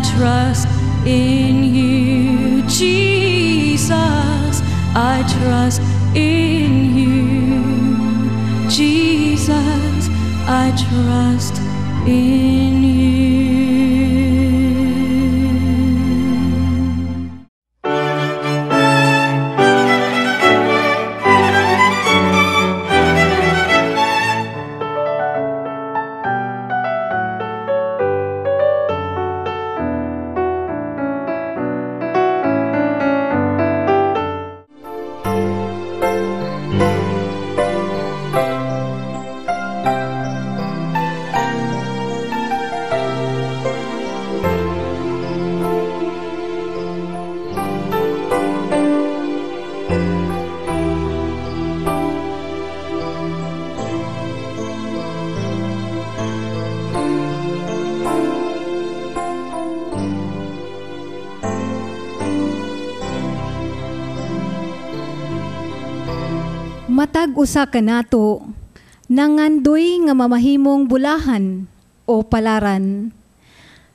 trust in you, Jesus. I trust in you, Jesus. I trust in you. Matag usa ka nato nangandoy nga mamahimong bulahan o palaran.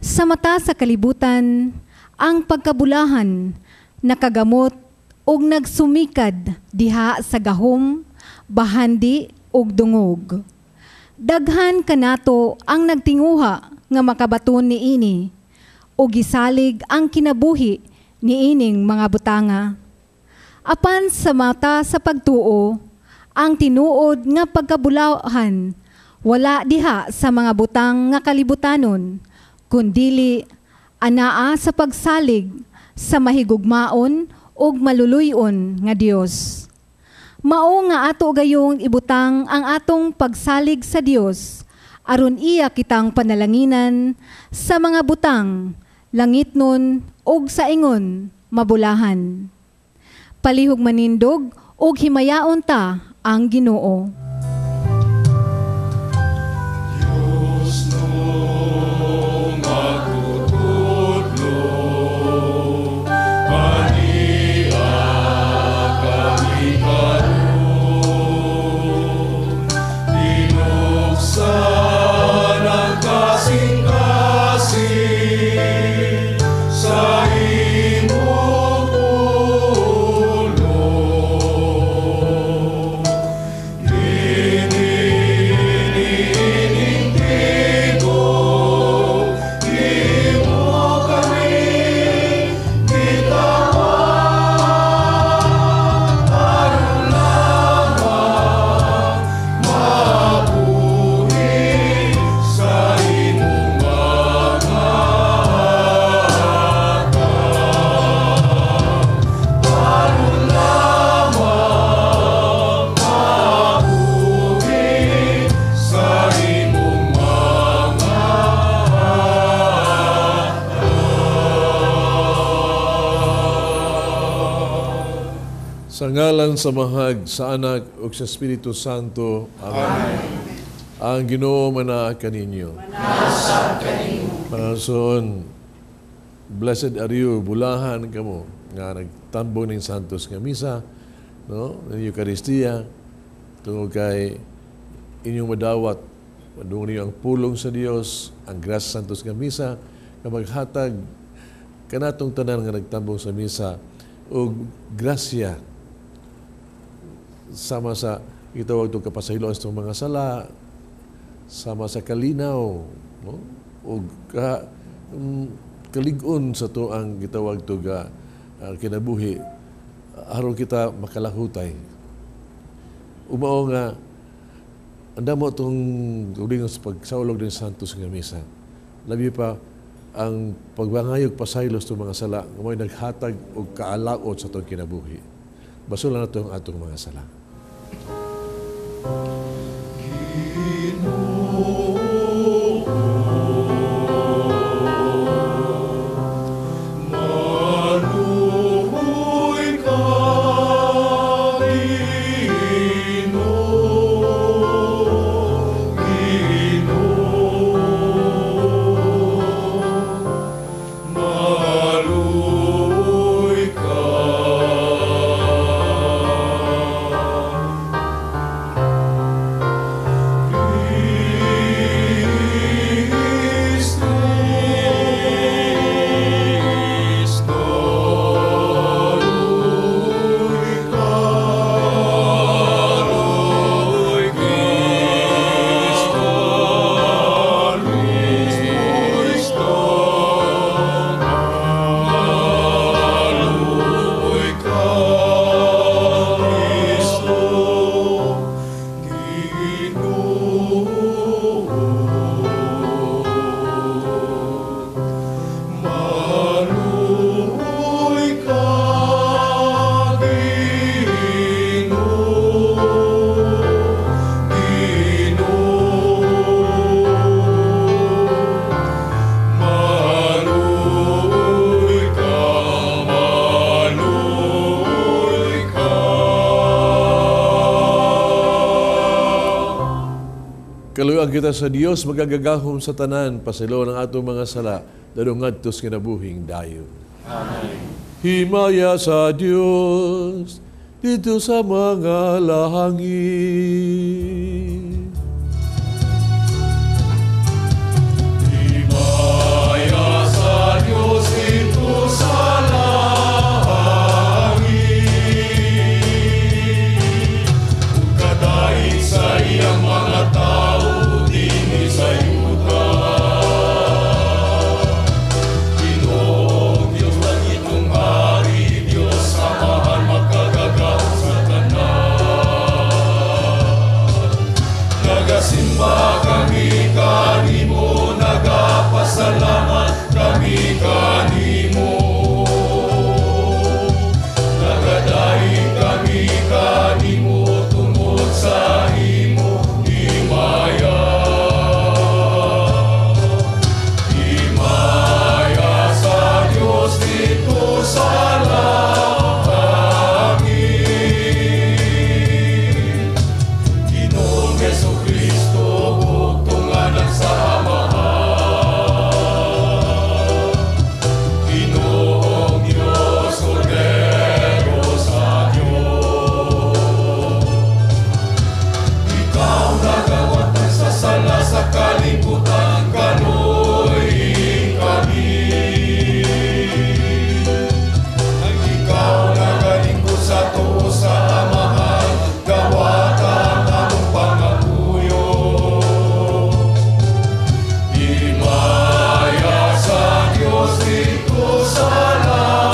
Sa mata sa kalibutan, ang pagkabulahan nakagamot og nagsumikad diha sa gahom, bahandi ug dungog. Daghan kanato ang nagtinguha nga makabaton niini ug gisalig ang kinabuhi niining mga butanga. Apan sa mata sa pagtuo, ang tinuod nga pagkabulahan wala diha sa mga butang nga kalibutanon, kundili anaa sa pagsalig sa mahigugmaon ug maluluyon nga Dios. Mao nga ato gayong ibutang ang atong pagsalig sa Dios aron iya kitang panalanginan sa mga butang, langitnon ug sa ingon mabulahan. Palihog manindog ug himayaon ta ang Ginoo. Sa ngalan sa Mahag, sa Anak, ug sa Espiritu Santo. Amen. Ang Ginoo manaa kaninyo. Manasa kaninyo. Panason, blessed are you, bulahan kamo, nga nagtambong ng Santos nga Misa, no? Ng Eucharistia, tungod kay inyong madawat, madung niyo ang pulong sa Dios, ang grasya Santos nga Misa, nga maghatag kanatong tanan nga nagtambong sa Misa, ug grasya, sama sa itawag itong kapasayloan sa mga sala, sama sa kalinaw, no? O kalig-on sa to ang gitawag ito kinabuhi, aron kita makalahutay. Umao nga, anda mo itong uling sa pagsaulog ng Santos nga Misa. Labi pa, ang pagbangayog pasaylos itong mga sala, may naghatag o kaalaot sa itong kinabuhi. Basulan na ito ang atong mga sala. Magkaluyan kita sa Dios, magagagahom sa tanan, pasilo ng atong mga sala, dadungadtos kinabuhing dayon. Amen. Himaya sa Diyos, dito sa mga langit. Himaya sa Diyos, dito sa langit. Kadaig sa iyang mga tao, din sa yuta. Ginoong Diyos na itong hari, Diyos samahan magkagagaw sa tanan. Nagasimba kami kanimo, nagapasalamat kami kanimo. Nagadaig kami kanimo, tungod sa imo himaya. Himaya sa Diyos dito sa langit. Ginoong Jesucristo, bugtungan sa amahan. Ginoong Diyos, Kordero sa Diyos. Ikaw nagawatan sa sala sa kalibutan, kanuhin kami. Ang ikaw nagalingkod sa tuo sa amahan, gawatan ang pangapuyo. Himaya sa Diyos dito sa langit.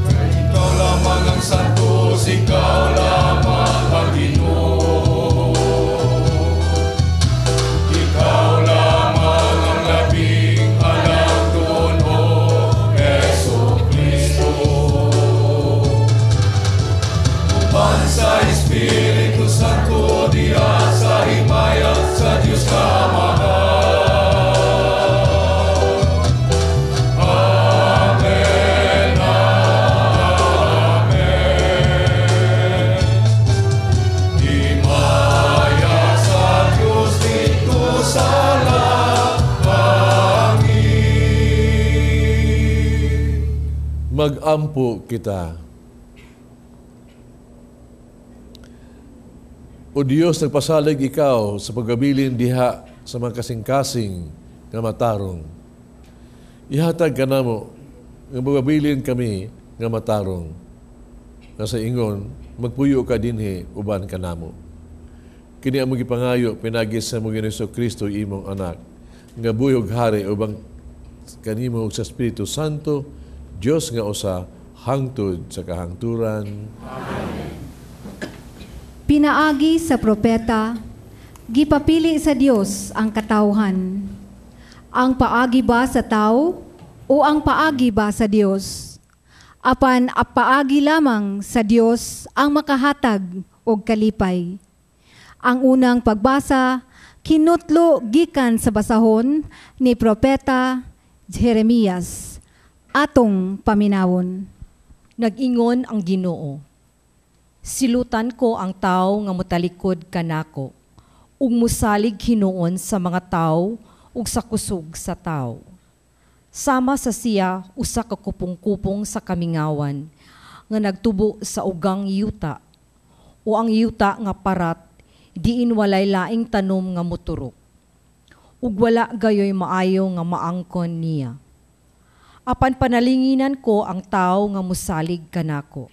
Kay ikaw lamang ang santos, ikaw lamang ang Ginoo. Ikaw lamang ang labing anak doon, O Jesucristo. Uban sa Espiritu Santo, diya sa himaya sa Diyos kamahan. Amen, amen. Himaya sa Diyos dito sa langit. Mag-ampo kita. O Diyos, nagpasalig ikaw sa pagabilin diha sa mga kasing-kasing nga matarong. Ihatag ka namo nga pagabilin kami nga matarong. Nga sa ingon, magpuyo ka dinhi uban ka namo. Kini among gipangayo pinagis sa mong Jesucristo imong anak. Nga buyog hari ubang kanimo sa Espiritu Santo, Dios nga usa hangtod sa kahangturan. Pinaagi sa propeta, gipapili sa Dios ang katawhan. Ang paagi ba sa tao o ang paagi ba sa Dios? Apan paagi lamang sa Dios ang makahatag og kalipay. Ang unang pagbasa, kinutlo gikan sa basahon ni propeta Jeremias. Atong paminawon. Nag-ingon ang Ginoo, silutan ko ang tao nga motalikod kanako, ug musalig hinuon sa mga tao ug sa kusog sa tao. Sama sa siya usa ka kupong-kupong sa kamingawan nga nagtubo sa ugang yuta, o ang yuta nga parat diin walay laing tanom nga moturok, ug wala gayoy maayo nga maangkon niya. Apan panalinginan ko ang tao nga musalig kanako.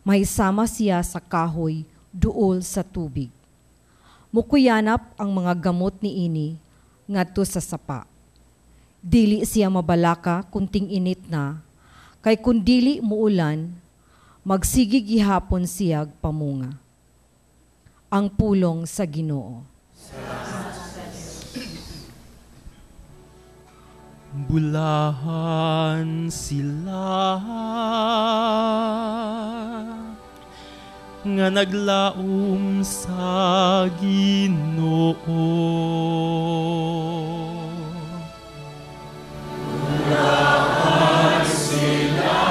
Mahisama siya sa kahoy duol sa tubig. Mukuyanap ang mga gamot ni ini ngadto sa sapa. Dili siya mabalaka kunting init na, kay kun dili muulan, magsigig gihapon siya pamunga. Ang pulong sa Ginoo. Bulahan sila nga naglaom sa Ginoo. Bulahan sila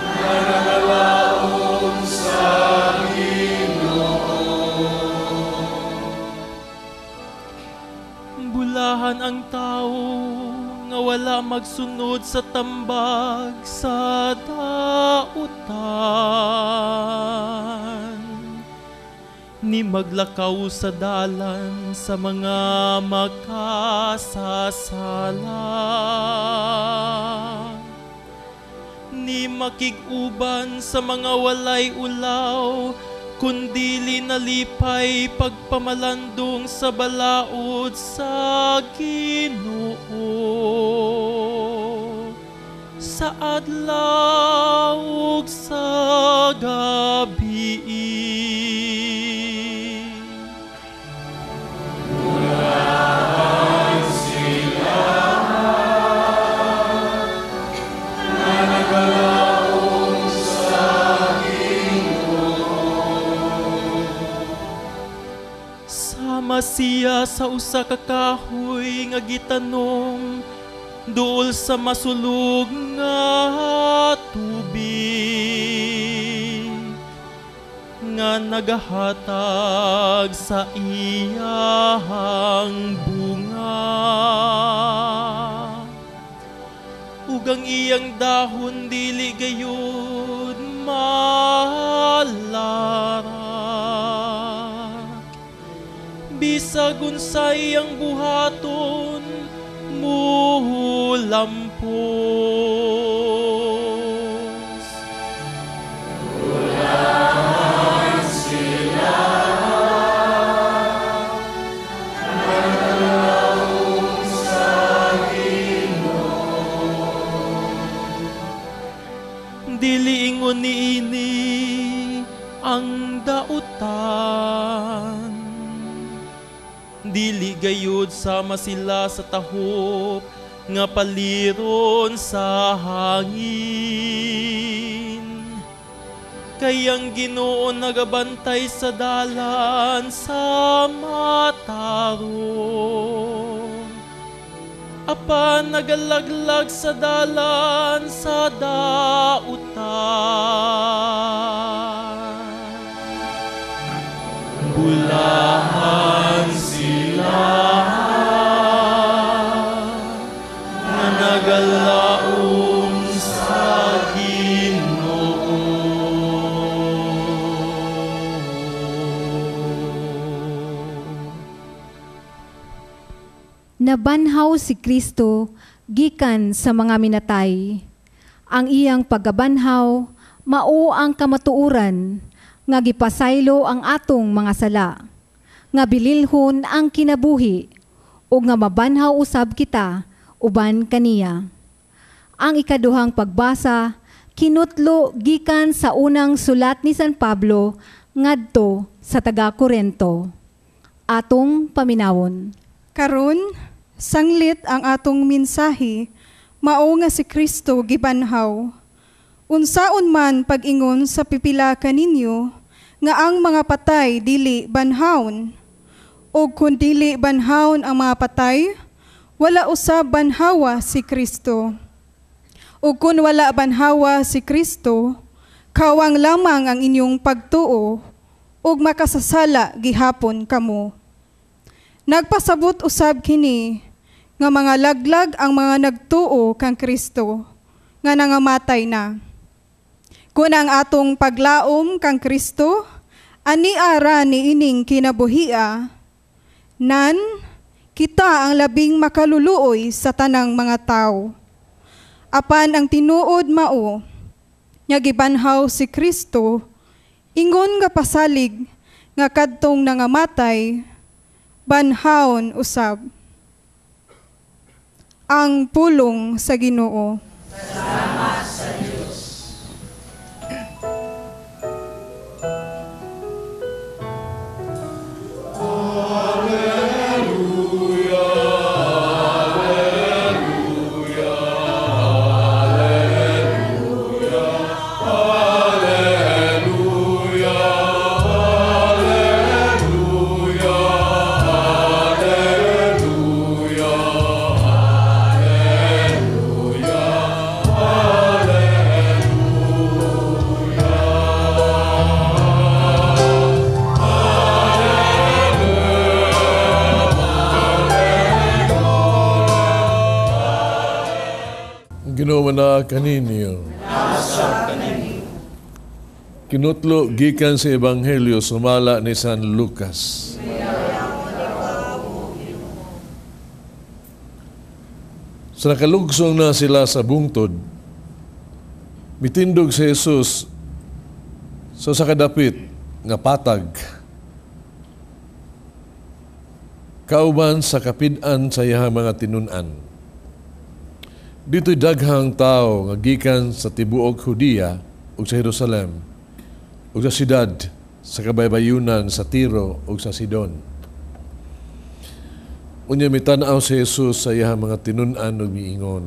nga naglaom magsunod sa tambag sa dautan, ni maglakaw sa dalan sa mga makasasala, ni makig-uban sa mga walay ulaw, kundili nalipay pagpamalandong sa balaod sa Ginoo. Sa adlaw ug sa gabi. Mulahan sila na nagalaong sa Sama siya sa usa ka kahoy nga gitanom duol sa masulog nga tubig, nga nagahatag sa iyang bunga, ug ang iyang dahon dili gayud malarak. Bisag unsay ang buhaton mulampos. Mulahan sila na nagalaong sa Ginoo. Dili ingon niini ang dautan, dili gayud sama sila sa tahop nga paliron sa hangin. Kayang Ginoo nagabantay sa dalan sa mataron, apan nagalaglag sa dalan sa dautan. Bulahan sila na nagalaom sa Ginoo. Nabanhaw si Kristo gikan sa mga minatay. Ang iyang paggabanhaw mao ang kamatuoran nga gipasaylo ang atong mga sala, nga bililhon ang kinabuhi, o nga mabanhaw usab kita uban kaniya. Ang ikaduhang pagbasa kinutlo gikan sa unang sulat ni San Pablo ngadto sa taga-Corinto. Atong paminawon. Karon, sanglit ang atong mensahe, mao nga si Kristo gibanhaw. Unsaon man pag-ingon sa pipila kaninyo, nga ang mga patay dili banhawon. O kung dili banhawon ang mga patay, wala usab banhawa si Kristo. O kung wala banhawa si Kristo, kawang lamang ang inyong pagtuo, ug makasasala gihapon kamo. Nagpasabot usab kini, nga mga laglag ang mga nagtuo kang Kristo, nga nangamatay na. Kung ang atong paglaom kang Kristo, ani ara ni ining kinabuhia, nan kita ang labing makaluluoy sa tanang mga tao. Apan ang tinuod mao, nga gibanhaw si Kristo, ingon nga pasalig, nga kadtong nangamatay, banhawon usab. Ang pulong sa Ginoo. Salamat sa Diyos. Hallelujah. Ginoo na kaninyo. Kinutlo gikan sa Ebanghelyo sumala ni San Lucas. Sa nakalugsong na sila sa bungtod, mitindog si Jesus sa kadapit nga patag. Kauban sa kapid-an sa iyang mga tinunan. Dito'y daghang tao nga gikan sa tibuok Hudiya ug sa Jerusalem ug sa siyudad sa kabaybayunan sa Tiro ug sa Sidon. Unya mitanaw si Jesus sa iyang mga tinunan ug miingon,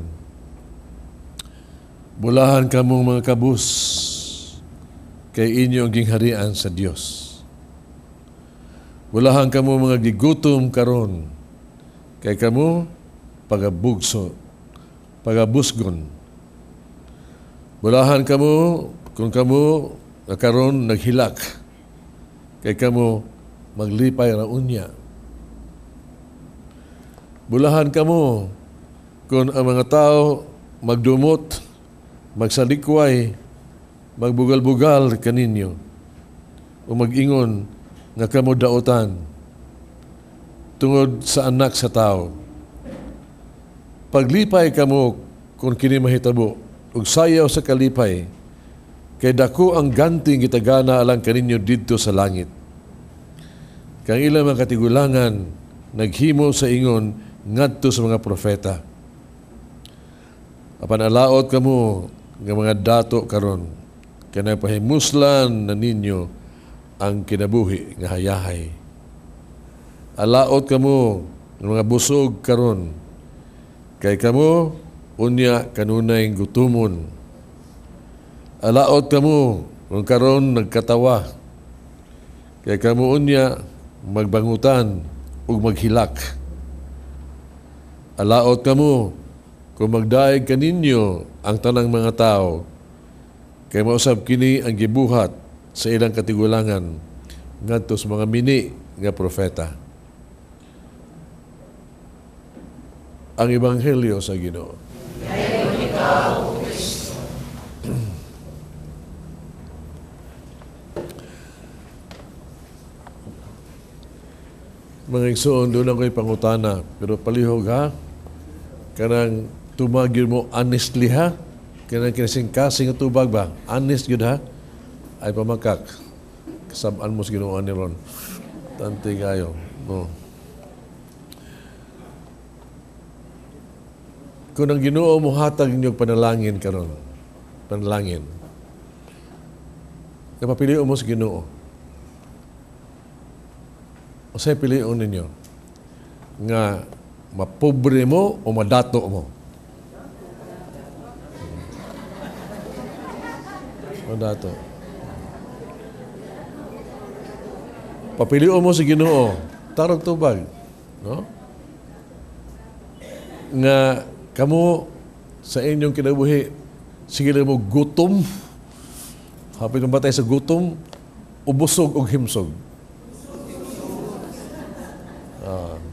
bulahan kamong mga kabus, kay inyo ang gingharian sa Dios. Bulahan kamo mga gigutom karon, kay kamo pagabusgon. Bulahan kamo kung kamo karon naghilak, kay kamo maglipay ra unya. Bulahan kamo kung ang mga tao magdumot, magsalikway, magbugal-bugal kaninyo, o mag-ingon nga kamo daotan tungod sa anak sa tao. Paglipay kamo kung kini mahitabo, ug sayaw sa kalipay, kay dako ang ganting gitagana alang kaninyo didto sa langit. Kang ilang mga katigulangan naghimo sa ingon ngadto sa mga propeta. Apan alaot kamo nga mga dato karon, kay napahimuslan na ninyo ang kinabuhi nga hayahay. Alaot kamo ng mga busog karon, kay kamo unya kanunay gutumon. Alaot kamo kung karon nagkatawa, kay kamo unya magbangutan ug maghilak. Alaot kamo kung magdaig kaninyo ang tanang mga tao, kay mausab kini ang gibuhat sa ilang katigulangan ngadto sa mga mini nga propeta. Ang Ebanghelyo sa Ginoo. Mga igsoon, doon ako'y pangutana, pero palihog ha, kanang tumagin mo honestly ha, kanang kinasing-kasing tubag ba, honest yun ha, ay pamakak. Kasabaan mo sa Ginoo ni Ron. Tante kayo. No. Kung ang Ginoo mo hatag niyo panalangin karon, panalangin. Napapiliin mo sa Ginoo. O sa'yo piliin ninyo nga mapobre mo o madato mo. Madato. Papiliin mo si Ginoo, tarog tubag, no? Nga kamo sa inyong kinabuhi, sige mo gutom, hapit ang batay sa gutom, ubusog o himsog.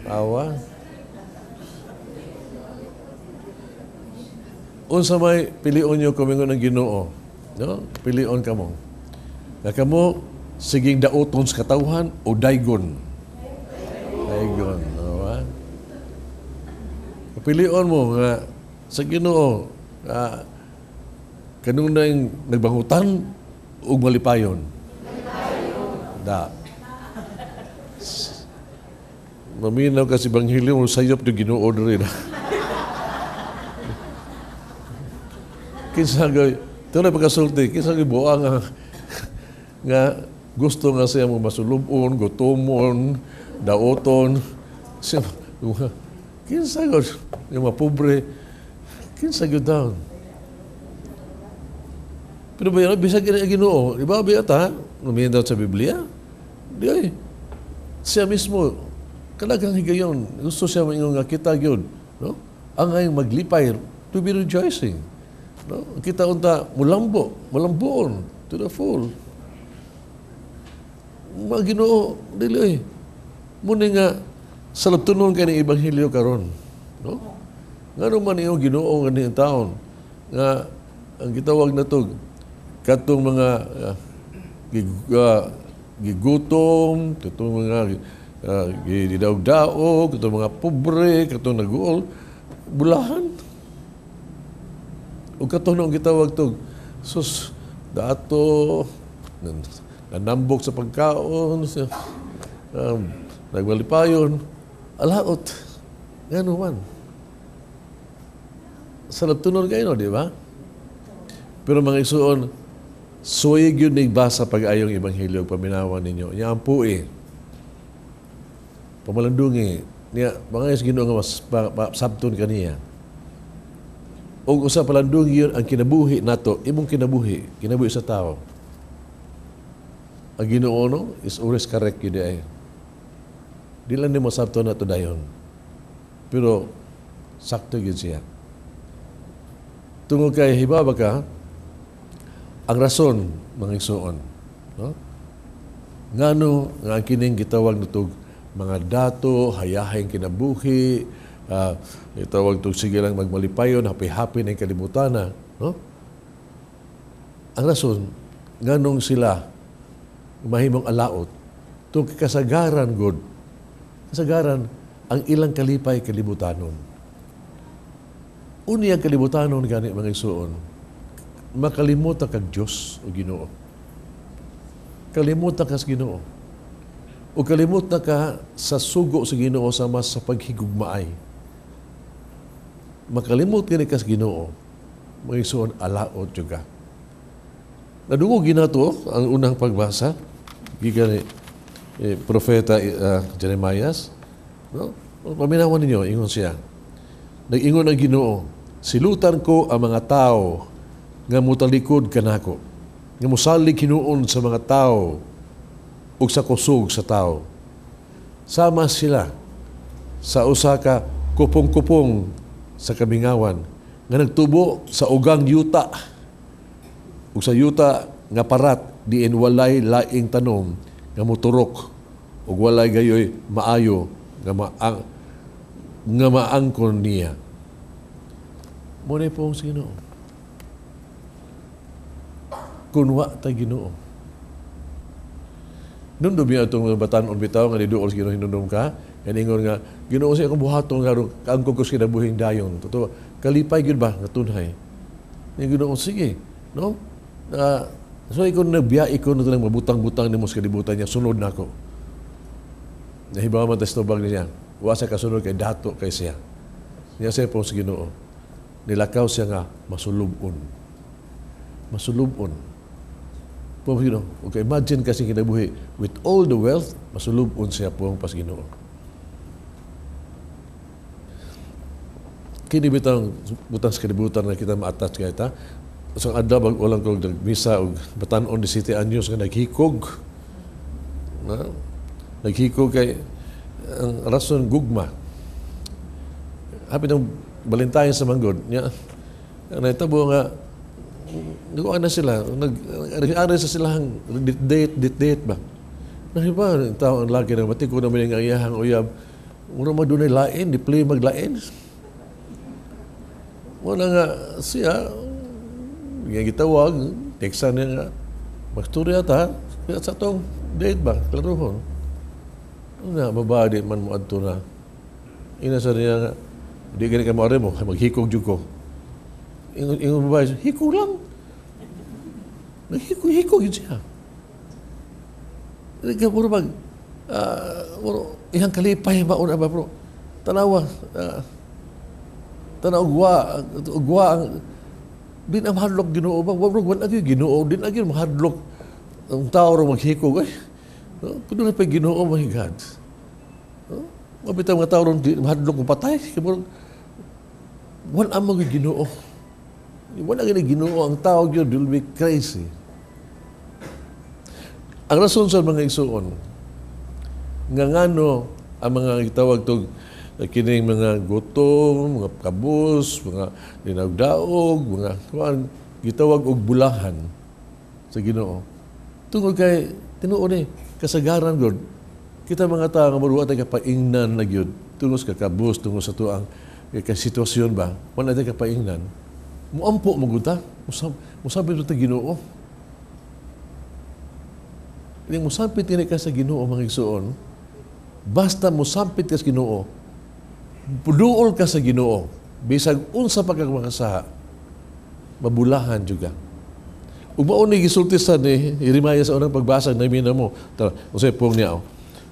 Awa. Unsa may pilion nyo kumingon ng Ginoo, no? Pilion kamo. Nga kamo siging daoton sa katawhan o daygon. Daygon, no? Pilion mo nga sa Ginoo, kanunay nagbangutan o malipayon. Da. Maminaw kasi Ebanghelyo mo sayop yung Ginoo rin. Kinsa gay, ito na pagkasulti, kinsa gay buang nga gusto nga siya mo masulubon, gutomon, daoton. Siya, kinsa gay, yung mapobre, kinsa gay down. Pero ba yan, bisag Ginoo, iba ba yata, lumihin sa Biblia? Di ay, siya mismo, kalagang higayon, gusto siya nga kita yun, no? Ang ay maglipay, to be rejoicing. No? Kita unta, mulamboon, to the full. Mga Ginoo, dili, muna nga, salabtunon kayo ng Ebanghelyo karon, no? Nga naman iyong Ginoo nga niyang taon, nga ang gitawag na to katong mga gigutom, katong mga gidaog-daog, katong mga pobre, katong naguol, bulahan. O katong nung gitawag to, sus, dato, nanambok sa pagkaon, nagmalipayon, alaot. Ngano man. Sarap tunod kayo, di ba? Pero mga isuon, suwig yun nagbasa pag-ayong Ebanghelyo, paminawan ninyo. Niya ang pui. Pamalandungi. Niya, mga is ginoo nga mas sabton kaniya. O usa palandungi yun, ang kinabuhi nato, imong kinabuhi sa tao. Ang ginoo no, is always correct yun ay. Di lang ni mo sabton na to dayon. Pero, sakto yun siya. Tungod kay hibaba ka, ang rason mga igsoon, no? Ngano nga ang kining gitawag nitog mga dato, hayahing kinabuhi, itawag itong sige lang magmalipayon, happy-happy na yung kalimutan na, no? Ang rason, nganong sila mahimong alaot, itong kasagaran, God, kasagaran, ang ilang kalipay kalibutanon. Uniyang kalibutanon gani mga igsoon, makalimutan kag Diyos o Ginoo. Kalimutan ka sa Ginoo. O kalimutan ka sa sugo sa Ginoo sama sa paghigugmaay. Makalimut ka sa Ginoo, mga igsoon, alaot juga. Nadungo ginato ang unang pagbasa, gikan Propeta Jeremias, no? Paminawan ninyo, ingon siya. Nag-ingon ang Ginoo, silutan ko ang mga tao nga mutalikod kanako, nga musalig hinuon sa mga tao ug sa kusog sa tao. Sama sila sa usa ka kupong-kupong sa kabingawan nga nagtubo sa ugang yuta ug sa yuta nga parat diin walay laing tanom nga muturok ug walay gayoy maayo nga maangkon niya. Muna po ang Ginoo. Kunwa ta Ginoo. Nung dumiya itong batanon bitaw nga niduol sa Ginoo hinundom ka, kaningon nga, Ginoo siya akong buhaton nga kaangkong ko kinabuhing dayon. Totoo, kalipay yun ba nga tunhay? Yung Ginoo, sige, no? So ikon nagbiya, ikon na lang mabutang-butang ni mo sa kalibutan niya, sunod na ako. Nahibawa man testobag niya, wasa kasunod kay dato kay siya. Niya siya po sa Ginoo. Nilakaw siya nga masulubon. Masulubon. Po Ginoo, okay, imagine kasi kinabuhi with all the wealth, masulubon siya po ang pas Ginoo. Kini bitang butang sa kalibutan na kita ma-attach kay ta. So adda bag ulang kog misa og batan-on 17 anyos nga naghikog. Na naghikog kay ang rason gugma. Happy ng Valentine sa manggod niya. Naitabo nga nagawa na sila, nag-aaral sa silang date ba? Nahiba, tao ang laki ng matiko naman yung ayahang uyab. Muna madunay lain, di play maglain. Muna nga siya, yung gitawag, teksan niya nga, magsturya ta, kaya sa itong date ba, klaruhon. Na, mabadi man mo adto na. Inasa niya nga, di gani ka maari mo, maghikog dyan ko. Ingon babae, hikog lang. Naghikog yun siya. Puro bag, ihang kalipay mauna ba, bro? Tanawa, ugwa ang din ang mahadlok Ginoo ba? Wag agi Ginoo din agi mahadlok ang tao ro maghikog ay. Kuno na pa Ginoo my God. Mabitaw nga tao ro mahadlok mo patay. Wala ang mga Ginoo. Wala gani Ginoo ang tao gyud will be crazy. Ang rason sa mga igsoon nga ngano ang mga gitawag tog kining mga gutom, mga kabus, mga dinagdaog, mga gitawag og bulahan sa Ginoo. Tungod kay tinuod kasagaran gud kita mga tawo nga maruwa tay kapaingnan na gyud tungod sa kabus, tungod sa tuang sitwasyon ba, wala tay kapaingnan. Muampo maguta. Musabit ito Ginoo. Ining musabit ka sa Ginoo mga igsoon, basta musabit ka sa Ginoo, puduol ka sa Ginoo, bisag unsa pa kang makasaha, mabulahan juga. Ug mao ni gisulti sa ni Jeremiah sa unang pagbasa na mina mo. Tara, usay pong niya.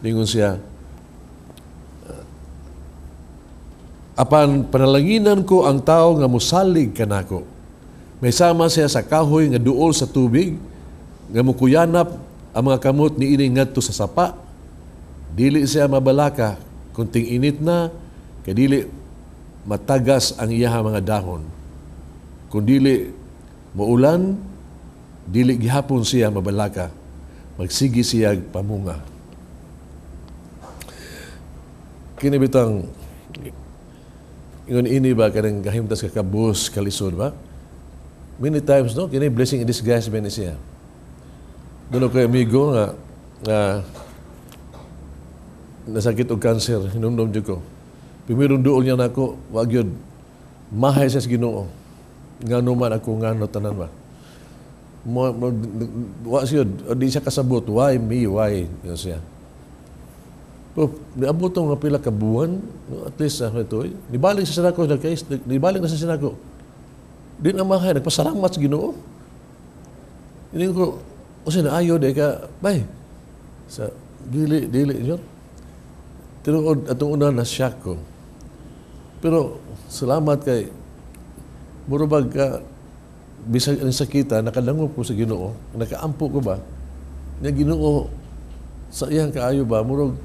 Lingon siya, apan panalanginan ko ang tao nga musalig kanako. May sama siya sa kahoy nga duol sa tubig, nga mukuyanap ang mga kamot ni ini ngadto sa sapa. Dili siya mabalaka kunting init na, kay dili matagas ang iyaha mga dahon. Kung dili maulan, dili gihapon siya mabalaka, magsigi siya pamunga. Kini bitang ingon ini ba kanang gahimtas ka kabus kalisod ba? Many times no, kini blessing in disguise ba ni siya. Doon ko amigo nga nasakit og cancer, hinumdum jud ko. Pimirong duol niya nako, wag yun mahay sa Ginoo. Ngano man ako ngano tanan ba. Wa siya di siya kasabot, why me, why yun siya. Pero niabot nga pila ka buwan, no, at least ito, nibalik sa sinako, nibalik na sa sinako. Di na mahay, nagpasalamat sa Ginoo. Hindi ko, o siya na ayaw, di ka, bay, sa dili, yun. Tinuod, atong una na shock ko. Pero, salamat kay, murubag ka, bisag ang sakita, nakalangob ko sa Ginoo, nakaampo ko ba, na Ginoo, sa iyang kaayo ba, murag,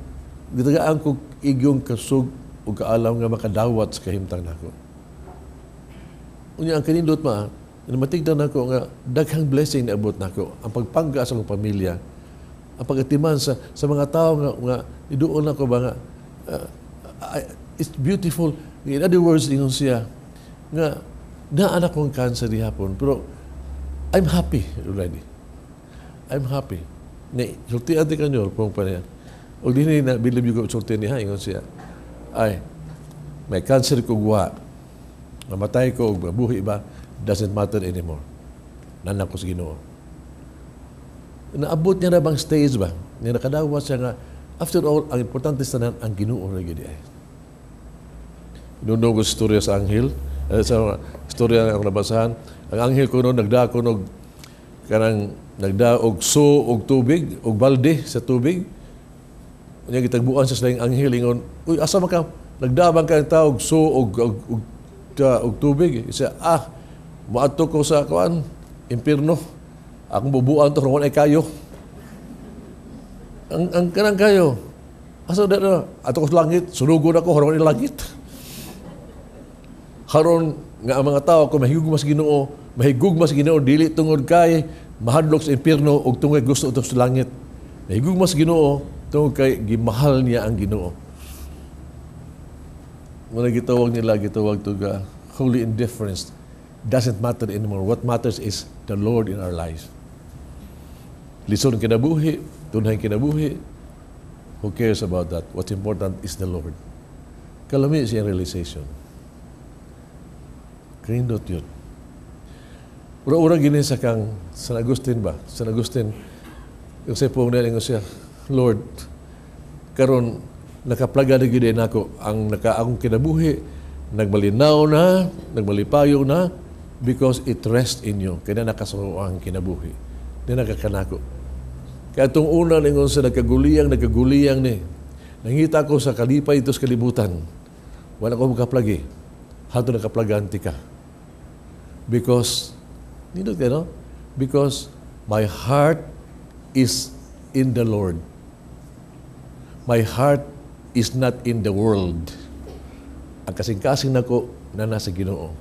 gitagaan ko igyong kasug o kaalaw nga makadawat sa kahimtang nako. Unya ang kanindot ma, matigdan nako nga daghang blessing na abot nako, ang pagpangga sa akong pamilya, ang pagatiman sa mga tao nga iduol nako ba nga it's beautiful. In other words, ingon siya nga naanak kong cancer hapon, pero I'm happy already. I'm happy. Ni sulti ate kanyo pong pa niya. O di na bilib yung sulti niya, ingon siya, ay, may cancer ko guwa, mamatay ko, mabuhi ba, doesn't matter anymore. Nanak ko sa Ginoo. Naabot niya na bang stage ba? Niya nakadawa siya nga, after all, ang importante sa nan, ang Ginoo na gini ay. Inunong ko sa storya sa anghel, sa storya na ang nabasahan, ang anghel ko noon, nagdako og kanang nagdaog so og tubig, og balde sa tubig. Unya gitagbuan sa silang anghel ingon, uy asa man ka nagdabang ka taog so og tubig. Isa moadto ko sa kuan impierno. Akong bubuan to ron ay kayo. Ang kanang kayo. Asa da ato ko sa langit, sunugod ako ron ay langit. Haron nga ang mga tao ko mahigugma sa Ginoo, dili tungod kay mahadlok sa impierno og tungod gusto utos sa langit. Mahigugma sa Ginoo tungod kay gimahal niya ang Ginoo. Muna gitawag to holy indifference. Doesn't matter anymore. What matters is the Lord in our lives. Lison kinabuhi, tunhay kinabuhi. Who cares about that? What's important is the Lord. Kalami siyang realization. Krindot yun. Ura-ura gini sa kang San Agustin ba? San Agustin, yung sa pong nalingon siya, Lord, karon nakaplaga na gini nako ang akong kinabuhi, nagmalinaw na, nagmalipayo na, because it rests in you. Kaya nakasuo ang kinabuhi. Di nakakanako. Kaya itong una ningon sa nagkaguliyang ni, nangita ko sa kalipay ito sa kalibutan, wala ko makaplagi. Hato nakaplaganti ka. Because, because my heart is in the Lord. My heart is not in the world. Ang kasing-kasing nako na nasa Ginoo,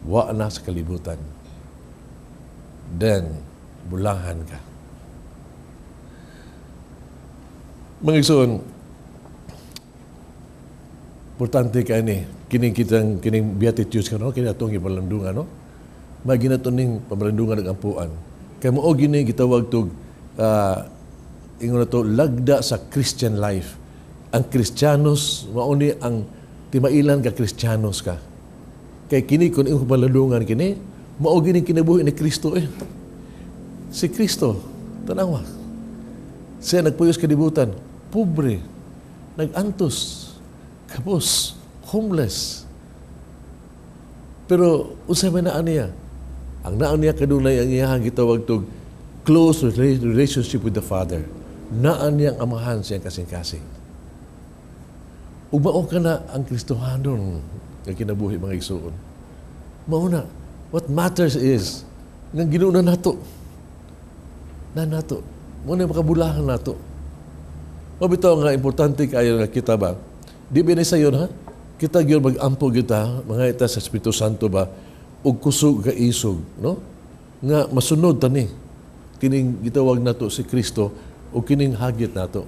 wa na sa kalibutan. Then, bulahan ka. Mga igsoon, importante ka ni, kining beatitudes ka, no? Kini atong ipalandungan, no? Magina to ning pamalandungan ng ampuan. Kaya mo gini gitawag tog ingon na to lagda sa Christian life. Ang Kristiyanos mao ni ang timailan ka Kristiyanos ka. Kay kini kung imong maladungan kini, mao gini kinabuhi ni Kristo eh. Si Kristo, tanawa. Siya nagpuyos kalibutan, pobre, nagantos, kapos, homeless. Pero unsay man naa niya? Ang naa niya kadunay ang iyahang gitawag tog close relationship with the Father. Naa niyang amahan siyang kasing-kasing. Ug mao kana ang Kristohanon nga kinabuhi mga igsoon. Mao na, what matters is nga Ginoo na nato. Na nato. Mo na makabulahan nato. Mabitaw nga importante kayo nga kita ba? Di ba ni sayon ha? Kita gyud mag-ampo kita, mga ita sa Espiritu Santo ba, ug kusog ka isog, no? Nga masunod tani kining gitawag nato si Kristo o kining hagit nato.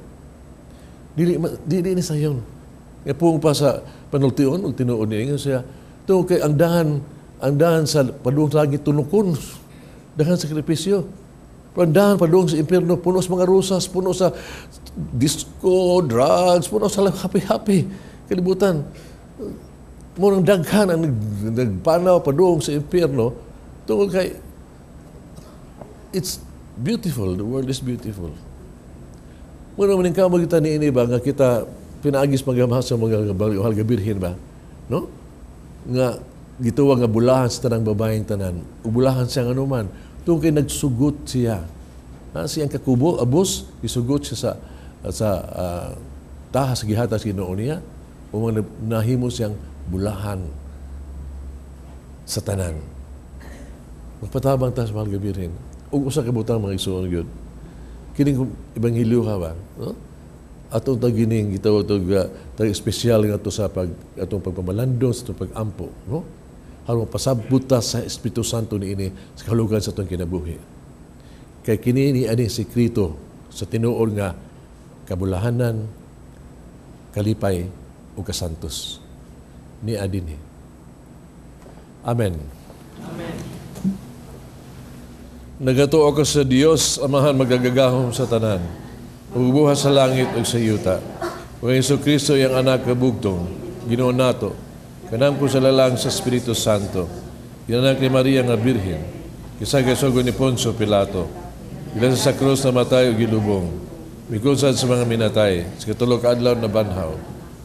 Dili ni sayon. Nga pung pa sa panultion ug tinuod niya siya, to kay ang dahan sa padung langit tunukon, dahan sakripisyo. Pandahan padung sa impierno, puno sa mga rusas, puno sa disco, drugs, puno sa happy-happy kalibutan. Munang daghan ang nagpanaw padung sa impierno, tungkol kay it's beautiful, the world is beautiful. Muna maning kamag kita ni ini ba, nga kita pinaagis magamahas sa mga halga birhen ba? No? Nga gituwa nga bulahan sa tanang babayeng tanan, ubulahan siya nga naman, tungkol kay nagsugot siya. Siyang kakubo, abos, isugot siya sa tahas gihatas Ginoo niya, o mga nahimo siyang bulahan sa tanan. Magpatabang ta sa mahal gabirin. Ug usa ka butang mga igsoon gyud. Kining ebanghelyo ka ba, no? Atong tagining gitawag tag espesyal nga to sa atong pagpamalandong sa atong pag-ampo, no? Aron pasabot ta sa Espiritu Santo niini sa kalugan sa atong kinabuhi. Kay kini ni ani sekreto sa tinuod nga kabulahanan, kalipay ug kasantos ni adinhi. Amen. Amen. Nagatuo ka sa Dios, Amahan magagagahom sa tanan, ug sa langit ug sa yuta. Ug Jesucristo yang anak kabugtong, Ginoo nato, kanang ko sa lalang sa Espiritu Santo, ginanak ni Maria nga Birhen, kisagasugo ni Poncio Pilato, gilan sa krus na matay ug gilubong, migusad sa mga minatay, sa katulo ka adlaw na banhaw,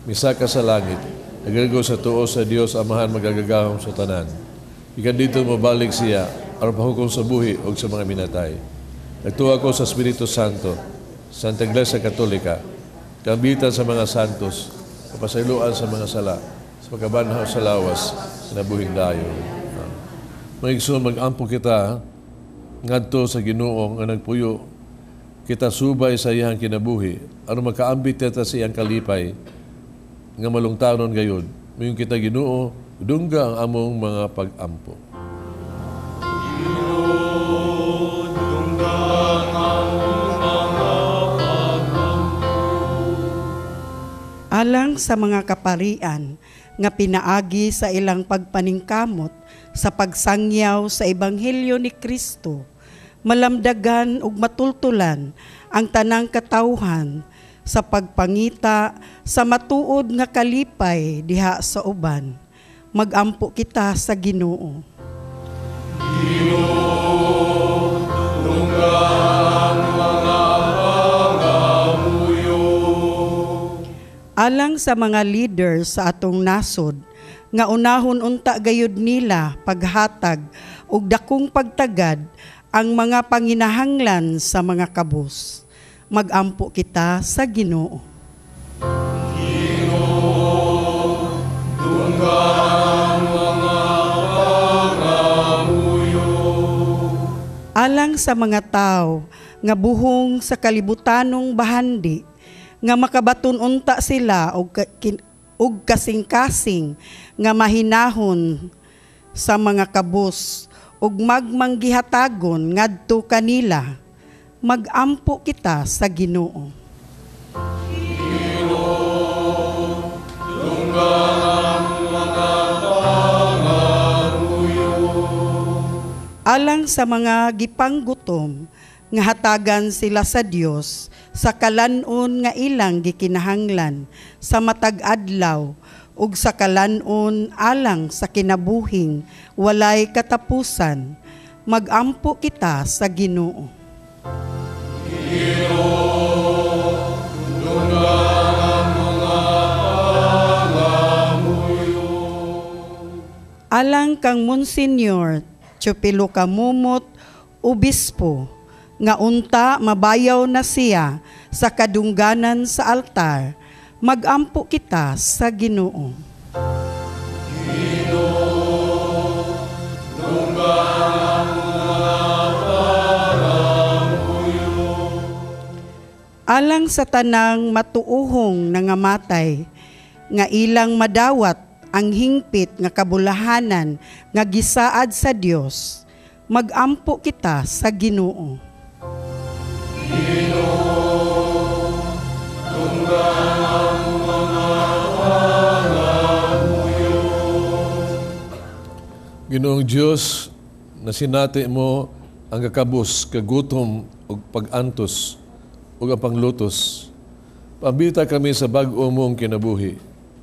misaka sa langit, nagrego sa tuo sa Dios, Amahan magagagahom sa tanan. Ikan dito mabalik siya, aron pahukom sa buhi o sa mga minatay. Nagtuwa ko sa Espiritu Santo, Santa Iglesia Katolika, kambitan sa mga santos, kapasailuan sa mga sala, sa pagkabanhaw sa lawas, na buhing dayo. Mga igsoon, mag-ampo kita, ngadto sa Ginoo nga nagpuyo, kita subay sa iyang kinabuhi, aron makaambit kita sa iyang kalipay, nga malungtanon gayud, mayong kita Ginoo, dungga ang among mga pag-ampo. Alang sa mga kaparian nga pinaagi sa ilang pagpaningkamot sa pagsangyaw sa Ebanghelyo ni Kristo, malamdagan ug matultulan ang tanang katawhan sa pagpangita sa matuod nga kalipay diha sa uban. Mag-ampo kita sa Ginoo. Ginoo, tunggang mga pangamuyo. Alang sa mga leaders sa atong nasod, nga unahon unta gayud nila paghatag ug dakong pagtagad ang mga panginahanglan sa mga kabus. Mag-ampo kita sa Ginoo. Ginoo, tunggang mga pangamuyo. Alang sa mga tao nga buhong sa kalibutanong bahandi, nga makabaton unta sila og kasing-kasing nga mahinahon sa mga kabus ug magmanggihatagon ngadto kanila. Mag-ampo kita sa Ginoo. Ginoo, tunggang mga pangamuyo. Alang sa mga gipanggutom nga hatagan sila sa Dios sa kalanon nga ilang gikinahanglan sa matag adlaw ug sa kalanon alang sa kinabuhing walay katapusan. Magampo kita sa Ginoo. Alang kang Monsignor Chupilo Kamumot, Obispo, nga unta mabayaw na siya sa kadungganan sa altar, magampo kita sa Ginoo. Alang sa tanang matuuhong nangamatay, nga ilang madawat ang hingpit nga kabulahanan nga gisaad sa Dios, magampo kita sa Ginoo. Ginoong Diyos, na sinati mo ang kakabus, kagutom ug pag-antos ug ang panglutos. Pambita kami sa bag-o mong kinabuhi.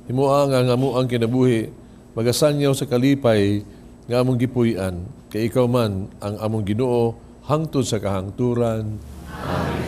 Himuang ang amuang kinabuhi, magasanyaw sa kalipay nga among gipuy-an, kay ikaw man ang among Ginoo hangtod sa kahangturan. Amen.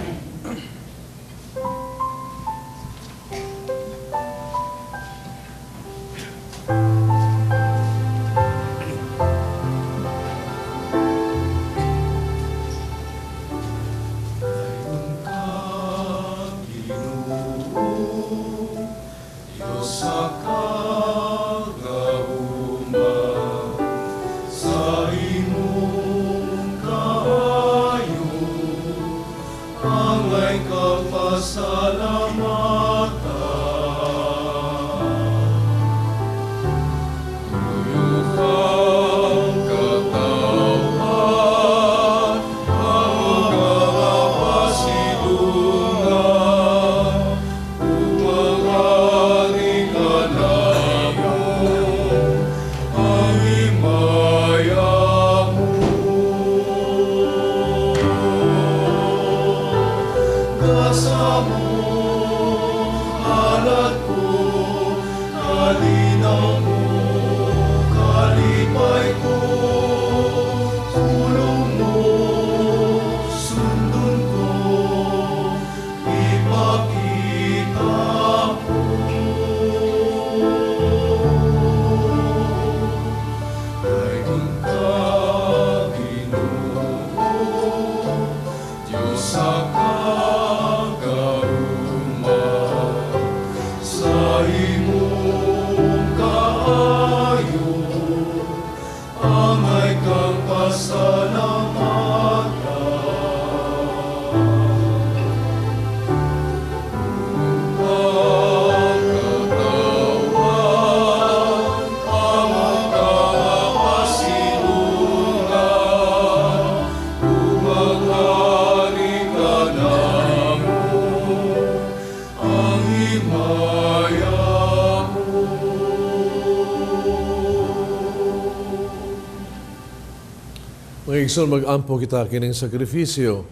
Igsoon mag-ampo kita kining sakrifisyo,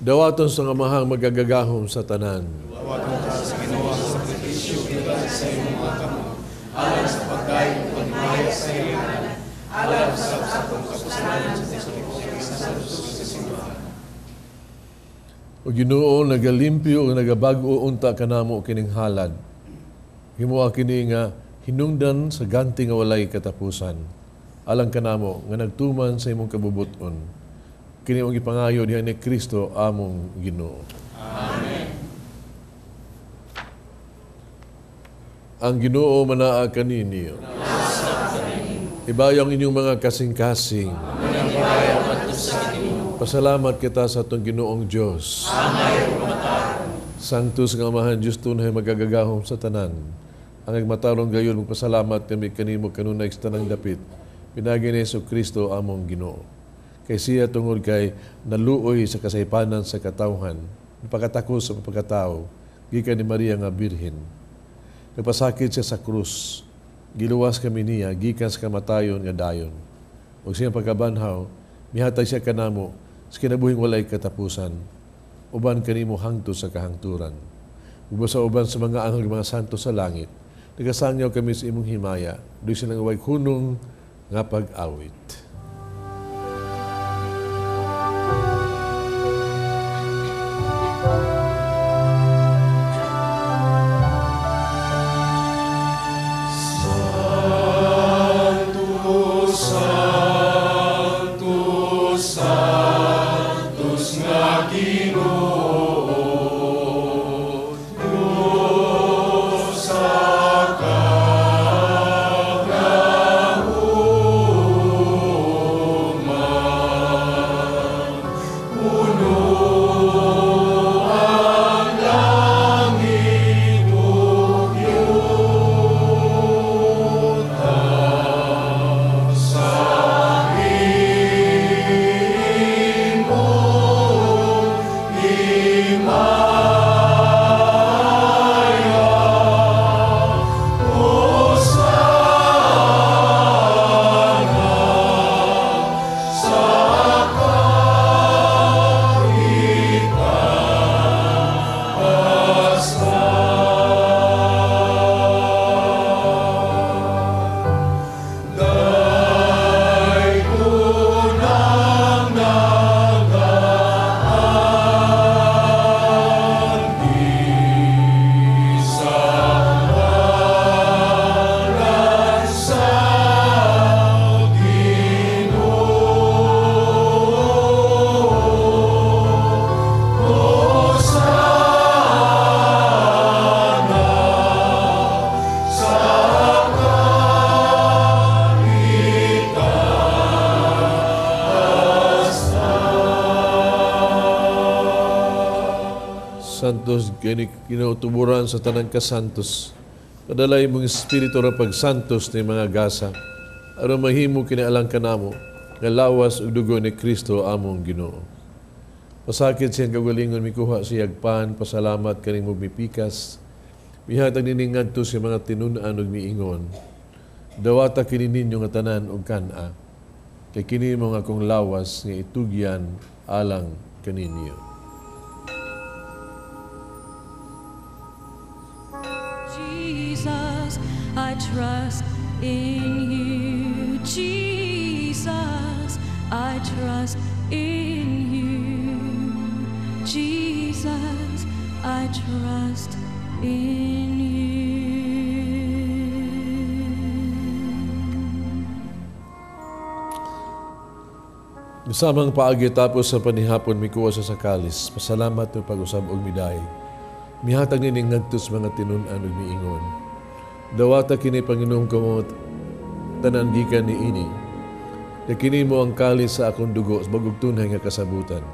dawaton sa amahang magagagahom sa tanan. Dawaton ka sa ginawa sa sakrifisyo kita sa imong mga kamot, alang sa pagkain ug pagmaya sa ilan, alang sa sakong kapusanan sa sakrifisyo sa simbahan. O Ginoo, nagalimpyo o nagabag-o unta kanamo kining halad. Himuha kini nga hinungdan sa ganti nga walay katapusan. Alang kanamo nga nagtuman sa imong kabubuton. Kini ang ipangayo diha ni Kristo among Ginoo. Amen. Ang Ginoo manaa kaninyo. Ibayang inyong mga kasing-kasing. Pasalamat kita sa atong Ginoong Diyos. Sanctus nga Amahan Diyos tunay magagagahom sa tanan. Ang nagmatarong gayon magpasalamat kami kanimo kanunay sa tanang dapit. Pinagi ni Jesucristo among Ginoo. Kay siya tungod kay naluoy sa kasaypanan sa katawhan, napakatakos sa pagkatao, gikan ni Maria nga Birhen. Nagpasakit siya sa krus, giluwas kami niya, gikan sa kamatayon nga dayon. O siyang pagkabanhaw, mihatag siya kanamo, sa kinabuhing walay katapusan, uban kanimo hangto sa kahangturan. Ubo sa uban sa mga anghel mga santo sa langit, nagasangyaw kami sa imong himaya, doon silang away hunong nga pag-awit. Santos, kinautuburan sa tanang kasantos. Padalay mong espiritu ra pagsantos ni mga gasa. Aron mahimo kinaalang kanamo, nga lawas ug dugo ni Kristo among Ginoo. Pasakit siyang kagalingon mikuha siyag pan, pasalamat kaning mipikas. Mihatag nining ngadto sa mga tinun-an ug miingon. Dawata kini ninyo nga tanan ug kana. Kay kini mo nga akong lawas nga itugyan alang kaninyo. Jesus, I trust in you. Jesus, I trust in you. Jesus, I trust in you. Samang paagi tapos sa panihapon mikuha sa kalis, pasalamat o pag-usab og miday. Mihatag nining ngadtos mga tinun-an ug miingon. Dawata kini Panginoong kamot tanan gikan ni ini. Kini mo ang kalis sa akong dugo sa bagog tunay nga kasabutan.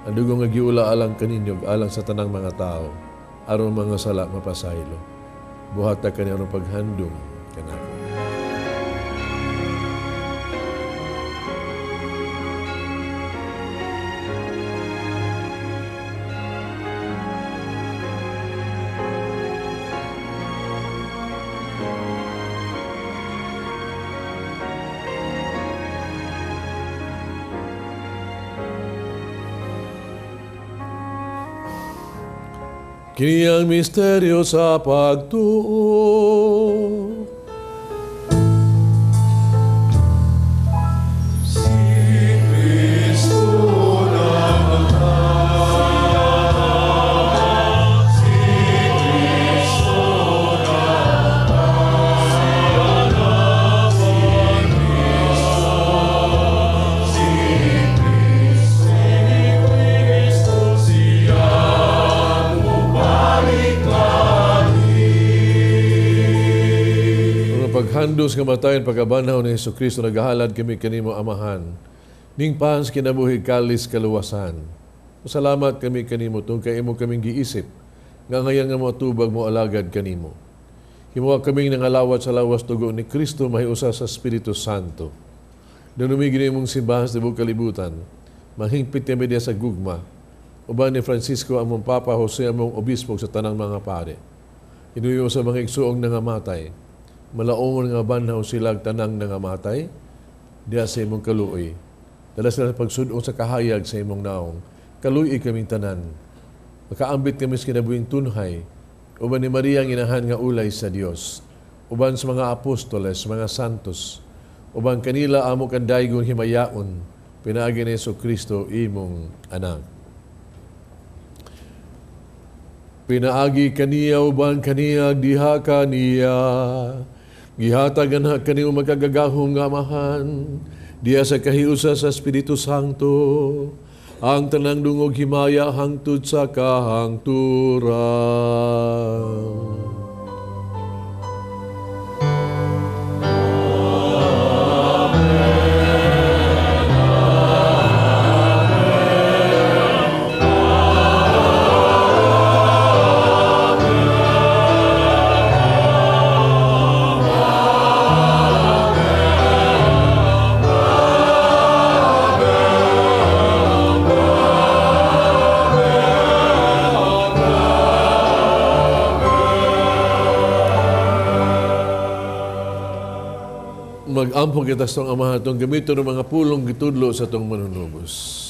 Ang dugo nga giula alang kaninyo alang sa tanang mga tao aron mga sala mapasaylo. Buhata kani aron paghandom kanako. Kini ang misteryo sa pagtuo. Paghandos nga matayon pagkabanaw ni Jesucristo nagahalad kami kanimo amahan. Ning pahans kinabuhi kalis kaluwasan. Salamat kami kanimo tungod kay imo kaming giisip nga ngayon nga matubag mo alagad kanimo. Himuha kaming nangalawat sa lawas dugo ni Kristo mahiusa sa Espiritu Santo. Nanumigin imong simbahan sa tibuok kalibutan. Mahingpit kami diya sa gugma. Uban ni Francisco among Papa Jose among obispo sa tanang mga pare. Inuyo sa mga igsuong nangamatay. Malaongon nga banhaw silag tanang nangamatay, diya sa imong kaluoy. Dala sila pagsunog sa kahayag sa imong naong, kaluoy kaming tanan. Makaambit kami sa kinabuhing tunhay, uban ni Maria ang inahan nga ulay sa Dios. uban sa mga apostoles, mga santos, uban kanila amo kan daygon himayaon, pinaagi ni Jesucristo imong anak. Pinaagi kaniya uban kaniya diha kaniya, gihatagan kaniya magagagahong nga amahan, diya sa kahiusa sa Espiritu Santo, ang tanang dungog himaya hangtod sa kahangturan. Mag-ampong kita sa itong amahan, itong gamito ng mga pulong gitudlo sa itong manunubos.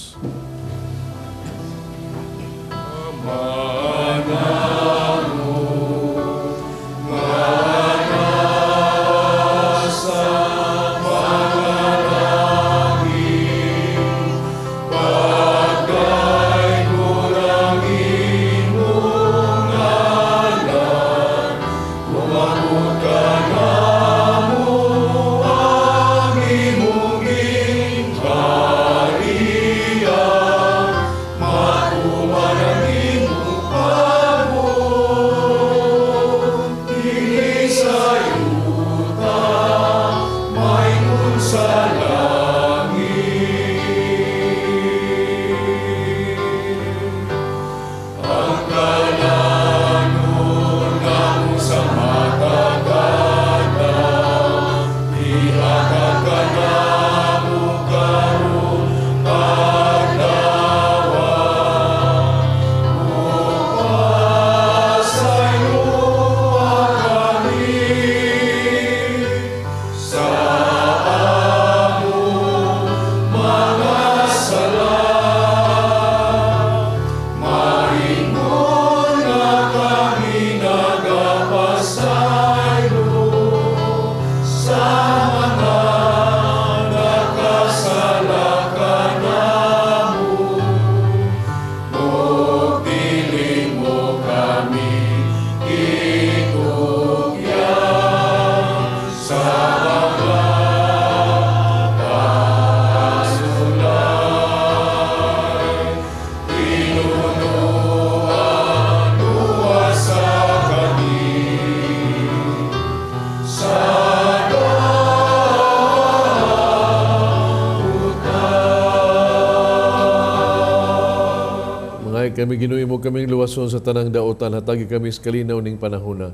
Kami ginuwi mo kaming luwason sa tanang daotan, hatagi kami sa kalinaw ning panahona.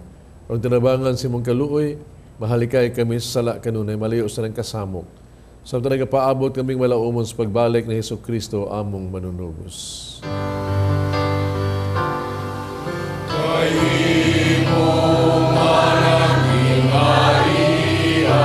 Ang tinabangan si mong kaluoy, mahalikay kami sa sala kanunay, malayo sa nang kasamok. Samtang nagapaabot kaming malaumon sa pagbalik ni Jesucristo among manunubos. Kahimo managing Maria,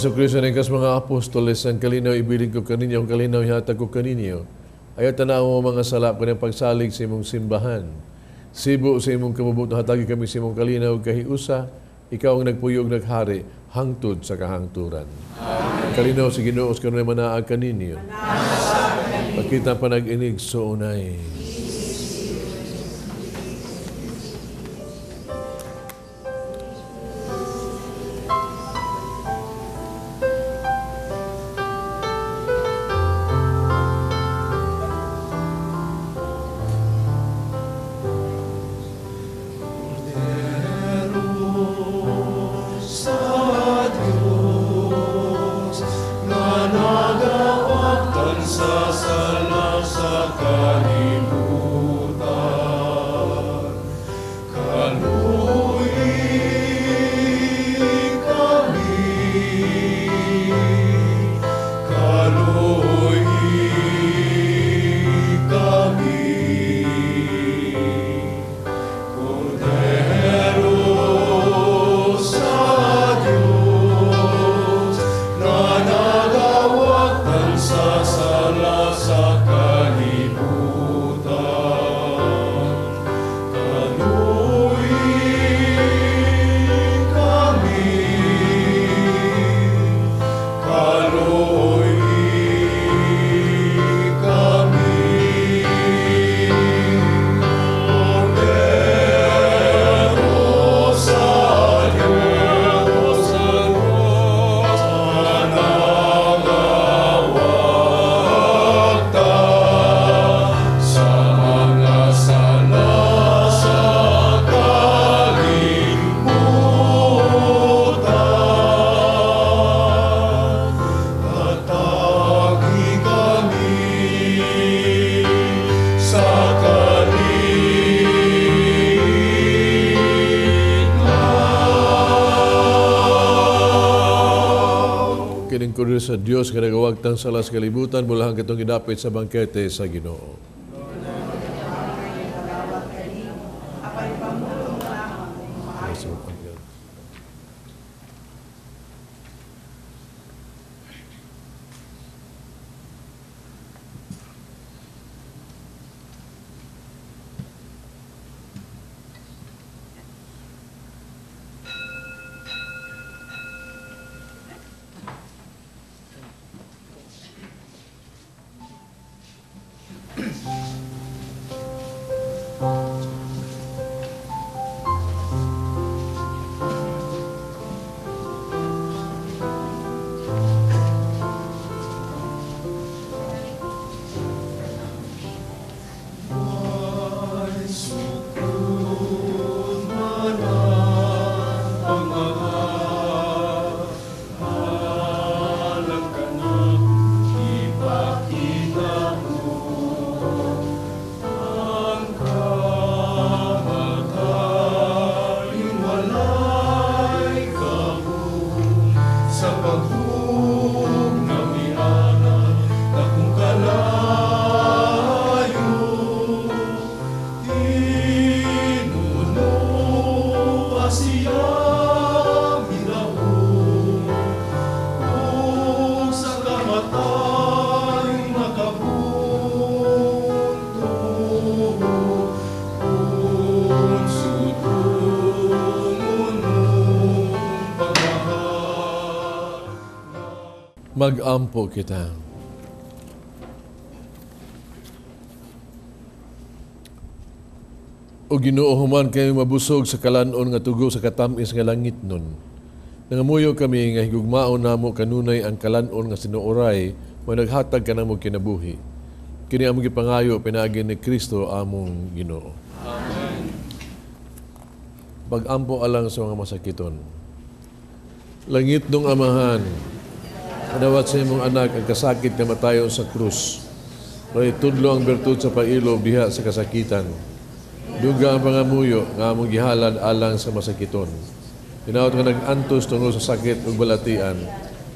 Jesucristo ng kas mga apostoles, ang kalinaw ibilig ko kaninyo, ang kalinaw ihatag ko kaninyo. Ayaw tanaw mo mga salap ko ng pagsalig sa imong simbahan. Sibo sa imong kamubuto, hatagi kami sa imong kalinaw kahiusa, ikaw ang nagpuyog naghari, hangtod sa kahangturan. Amen. Kalinaw sa Ginoo sa kanunay manaag kaninyo. Pagkita pa nag-inig so unay. Progress sa Dios nga nagawagtang sa alas kalibutan mula hanggang itong idapit sa bangkete sa Ginoo. Mag-ampo kita. O Ginoo, human kayo mabusog sa kalanon nga tugo sa katamis nga langit nun. Nangamuyo kami nga higugmaon namo kanunay ang kalanon nga sinuoray mo naghatag ka namo kinabuhi. Kini among gipangayo pinaagi ni Kristo among Ginoo. Amen. Mag-ampo alang sa mga masakiton. Langit nung Amahan, kadawat sa imong anak ang kasakit na matayon sa krus. May tudlo ang bertud sa pailo biha sa kasakitan. Duga ang pangamuyo nga among gihalad alang sa masakiton. Tinawat nga nag-antos tungod sa sakit ug balatian.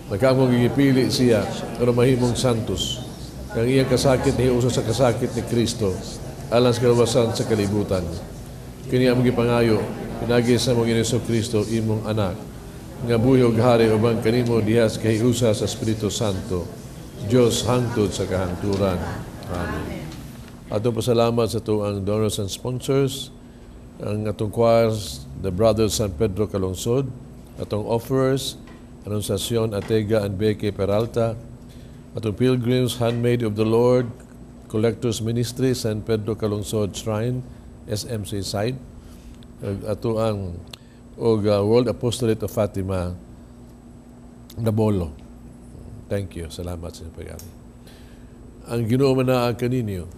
Nagkamong gigipili siya pero mahimong santos. Kang iyang kasakit hiusa sa kasakit ni Kristo alang sa kaluwasan sa kalibutan. Kini among gipangayo pinagi sa among Hesus Kristo imong anak. Nga buhi og hari ubang kanimo dihas kahiusa sa Espiritu Santo, Dios hangtod sa kahangturan. Amen. Atong pasalamat sa tuang donors and sponsors, ang atong choirs, the Brothers San Pedro Calungsod, atong offerers, Anunciacion Atega and Beke Peralta, atong Pilgrims, Handmaid of the Lord, Collectors Ministry, San Pedro Calungsod Shrine, SMC Side, ato ang World Apostolate of Fatima, Nabolo. Thank you. Salamat sa inyong pag-ari. Ang Ginoo manaa kaninyo.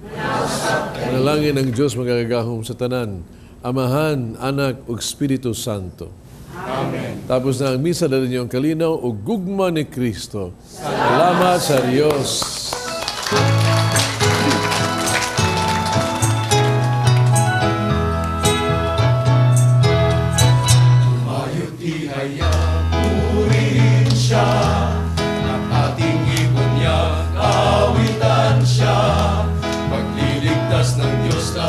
Manalangin ng Diyos magagahom sa tanan, Amahan, Anak, ug Espiritu Santo. Amen. Tapos na ang misa na ninyong kalinaw o gugma ni Kristo. Salamat sa Diyos.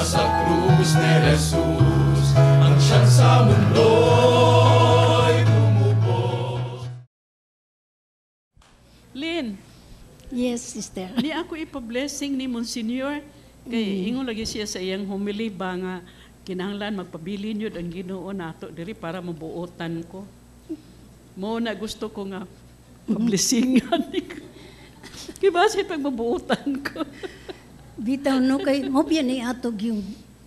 Sa krus ni Jesus, ang siyang sa mundo'y tumubos. Lynn. Yes, sister. Di ako ipa-blessing ni Monsignor. Kay ingon lagi siya sa iyang homily ba nga kinahanglan magpabilin yun ang Ginoo nato diri para mabuotan ko. Mo na gusto ko nga pa-blessingan. Kaya base pag mabuotan ko. Bitaw no kay mo biya ni atog yung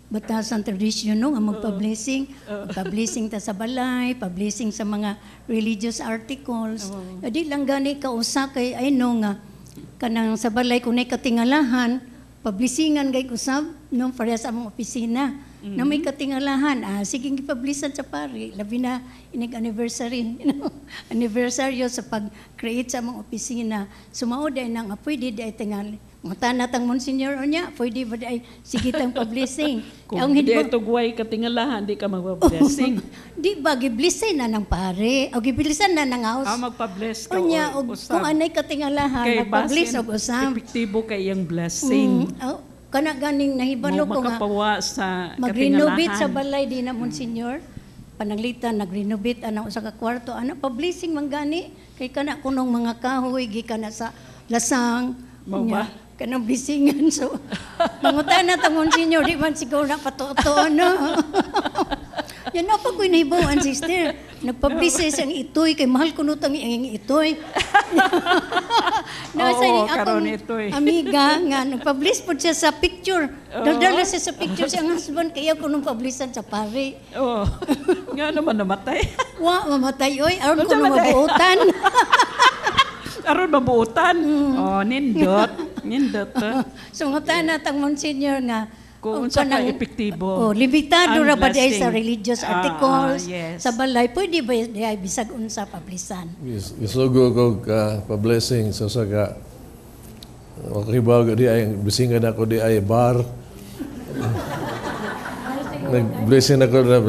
batasan tradisyon no nga magpa-blessing, pa-blessing ta sa balay, pa-blessing sa mga religious articles. Adi lang gani ka usa kay ay no nga kanang sa balay kung nay katingalahan, pa-blessingan gay usab no para sa among opisina. Na may katingalahan, sige gipablisan sa pari, labi na inig anniversary, anniversaryo sa pag-create sa among opisina. Sumao day nang pwede day tingal Mutan natang Monsignor niya, pwede ba ay sige tang pa-blessing. Kung hindi ito guway katingalahan, di ka magpa-blessing. Di ba, giblisin na ng pare, o giblisan na ng house. Magpa-bless ka Unya, o kung anay katingalahan, magpa-bless o usam. Epektibo kay iyang blessing. Kana ganing nahibalo ko nga, makapawa sa mag-renovate sa balay di na Monsignor. Pananglitan, nag-renovate, anang usa ka kwarto, pa-blessing man gani, kay kana kunong mga kahoy, gika na sa lasang, Mama. kanang bisingan. So, nangutan na tamon Monsignor, di man siguro na patuto, no? Yan na pag nahibawan, sister. Nagpablisis ang itoy, kay mahal ko nutang ang itoy. Nasa ni akong amiga nga, nagpablis po siya sa picture. Daldala siya sa picture siyang husband, kaya ko nung pablisan sa pare. Oo. Nga naman namatay. Mamatay, oy. Aron ko nung mabuutan. Aron mabuutan. Nindot. Nindot. So, ngutan na tang Monsignor nga, kung unsa ka epektibo. Limitado ra ba diay sa religious articles, yes. sa balay, pwede ba diay bisag unsa pablisan? Isugo ko ka pa-blessing sa saka makibaw di ay bisingan ako di ay bar. Nag-blessing ako na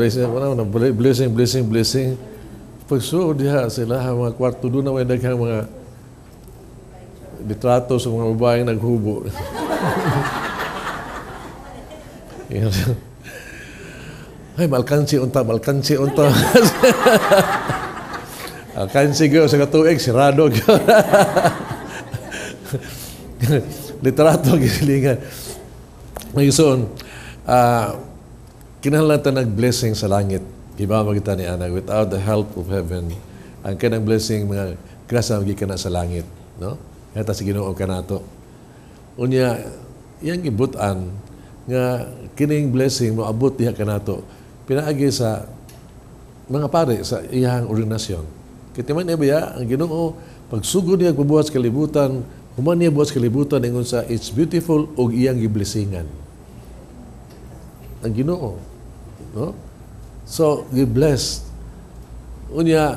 blessing. Pagsuod diha sila mga kwarto doon na may daghang mga litrato sa mga babaeng naghubo. Ay, malkansi unta. Alkansi ko sa katuig, sirado ko. Litrato, gisilingan. Ngayon, kinahanglan nag-blessing sa langit. Iba magkita ni Ana, without the help of heaven, ang kanang blessing, mga grasa magiging na sa langit. No? Kaya si Ginoo ka na ito. Unya, yung ibutan, nga kining blessing moabot diha kanato pinaagi sa mga pare sa iyang ordinasyon. Kitiman niya biya ang Ginoo pagsugod niya pagbuhat sa kalibutan, human niya buhat sa kalibutan ingon sa it's beautiful og iyang giblessingan. Ang Ginoo, no? So, gi-blessed. Unya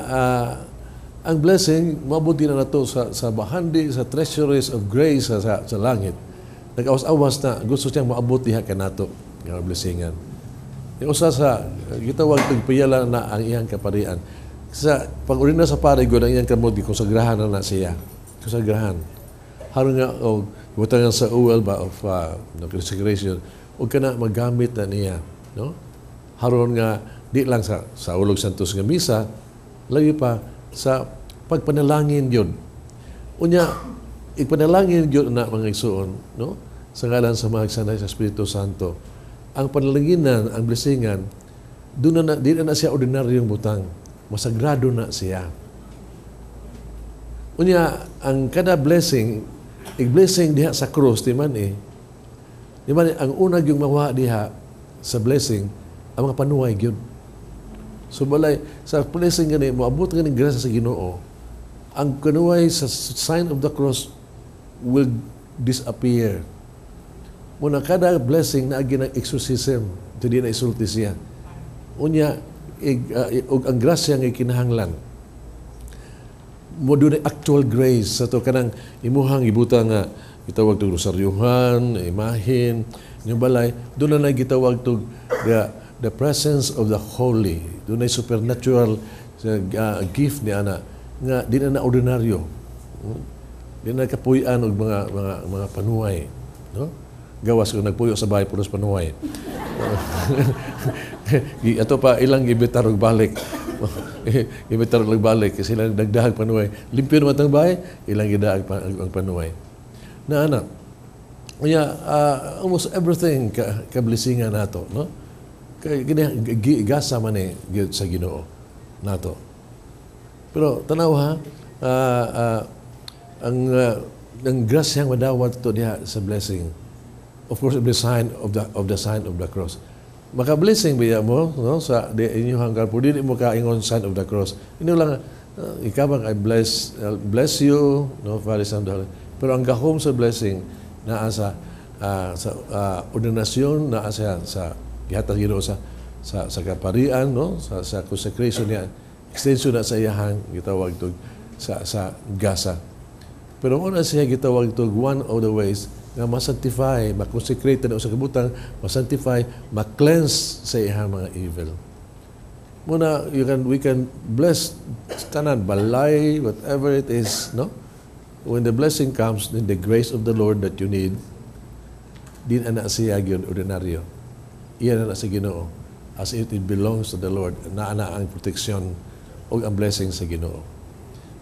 ang blessing moabot din na nato sa bahandi sa treasuries of grace sa langit. Nag-awas-awas na gusto siyang maabot diha kanato nga blessingan. Usa sa gitawag tagpiyala na ang iyang kaparian. Sa pag-urina sa pare gud ang iyang kamot konsagrahan na siya. Konsagrahan. Haron nga butangan sa oil ba of consecration ug kana magamit na niya, no? Haron nga di lang sa ulog santos nga misa, lagi pa sa pagpanalangin yun. Unya ipanalangin gyud na mga igsoon, no? Sa ngalan sa magsanay sa Espiritu Santo. Ang panalanginan, ang blessingan, doon na di na siya ordinaryong butang. Masagrado na siya. Unya, ang kada blessing, i-blessing diha sa cross, di man ang unag yung mawa diha sa blessing, ang mga panuway gyud. So balay, sa blessing gani, maabot gani grasya sa Ginoo, ang kanuway sa sign of the cross will disappear. Muna kada blessing na agi ng exorcism, hindi na isulti siya. Unya, ang grasya nga kinahanglan. Mo doon actual grace sa to kanang imuhang ibutang nga gitawag to rosaryuhan, imahin, yung balay, doon na gitawag to the presence of the holy. Doon na supernatural gift ni ana nga di na ordinaryo. Di na kapuy-an og mga panuway, no? Gawas ko nagpuyo sa bahay pulos panuway. Ato pa ilang gibitar og balik. Gibitar og balik kasi sila dagdag panuway. Limpyo naman ang bahay, ilang gidaag ang panuway. Na ana. Unya almost everything ka blessingan nato, no? Kay gasa man sa Ginoo nato. Pero tanaw ha, ang grasyang madawat to diha sa blessing. Of course, the sign of the sign of the cross. Maka-blessing biya mo, no, sa inyo hanggang po din mo kaingon sign of the cross. Ino lang ikabang I bless you, no, Father, Son, Holy. Pero ang gahom sa blessing naa sa ordinasyon, naa sa gihatag Ginoo sa kaparian, no, sa consecration niya. Extension na sa iyahang gitawag to sa gasa. Pero una siya gitawag to one of the ways nga ma-sanctify, ma-consecrate na sa kabutang, ma-sanctify, ma-cleanse sa ihang mga evil. Muna, we can bless tanan, balay, whatever it is, no? When the blessing comes, then the grace of the Lord that you need, din ana siya yun ordinaryo. Iyan ana sa Ginoo. As it belongs to the Lord, na ana ang proteksyon o ang blessing sa Ginoo.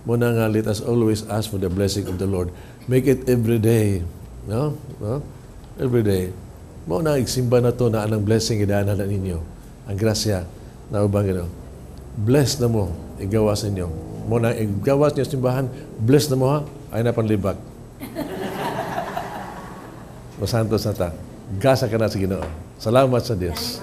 Muna nga, let us always ask for the blessing of the Lord. Make it every day. No? Every day. Muna, igsimba na to na anang blessing idaanan na ninyo. Ang grasya na ubang Ginoo. Bless na mo, igawas ninyo. Muna, igawas niyo simbahan, bless na mo ha, ay na panlibak. Masantos na ta. Gasa ka na sa Ginoo. Salamat sa Diyos.